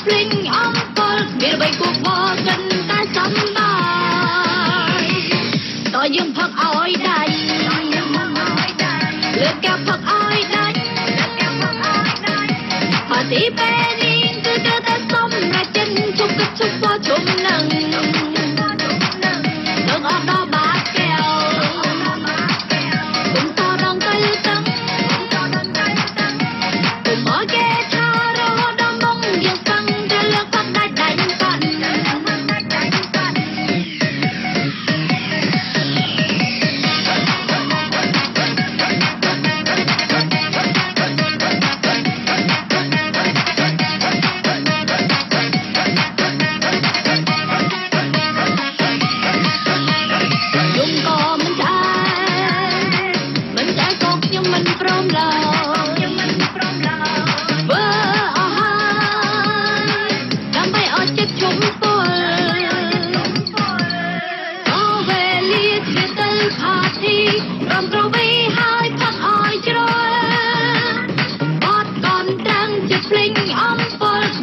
ភ្លេងអង្គលមានអ្វីគួរបកកាន់តែសំបាយតើយើងផឹកឲ្យដាច់លើកកែវផឹកឲ្យដាច់ហើយទីពេលនេះគឺតែសំណាច់ចិនជុំគិតជុំពណ៌ជុំនឹងនឹងអត់ដល់បាត់កែវគុំតរងទៅតឹងគុំមកគេថារហូតដល់មុងយើងផឹងទៅលើកផឹកដាច់ដាច់ប៉ាន់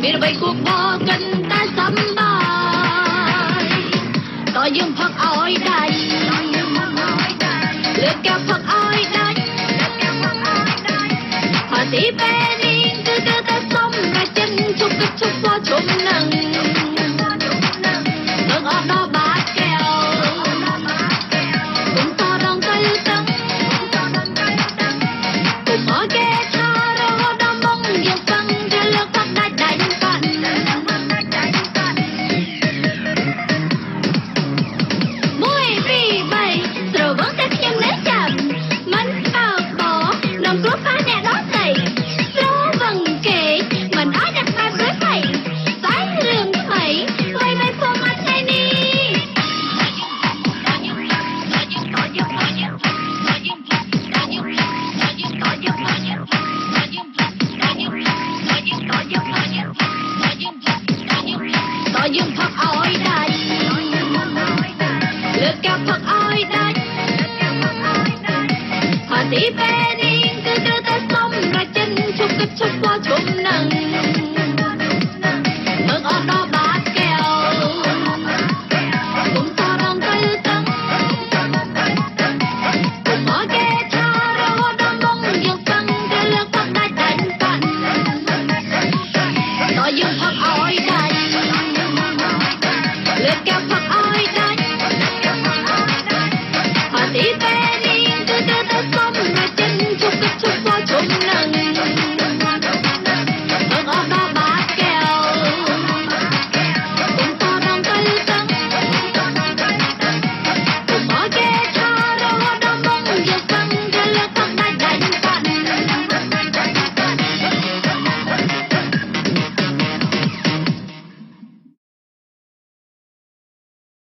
មានអ្វីគួរបកកាន់តែសំបាយតើយើងផឹកឲ្យដាច់លើកកែវផឹកឲ្យដាច់ហើយទីពេលនេះគឺតែសំណាច់ចិនជុំគិតជុំពណ៌ជុំនឹងនឹងអត់ដល់បាត់កែវគុំតរងទៅតឹងគុំមកគេថារហូតដល់មុងយើងផឹងទៅលើកផឹកដាច់ដាច់យើងផឹកឲ្យដាច់លើកកែវផឹកឲ្យដាច់ហើយទីពេលនេះគឺតែសំណាច់ចិនជុំគិតជុំពណ៌ជុំនឹងមើលអត់ដល់បាត់កែវគុំតរងទៅតឹងគុំមកគេថារហូតដល់មុងយើងផឹងទៅលើកផឹកដាច់ដាច់ប៉ាន់តើយើងផឹកឲ្យដាច់លើកកែវ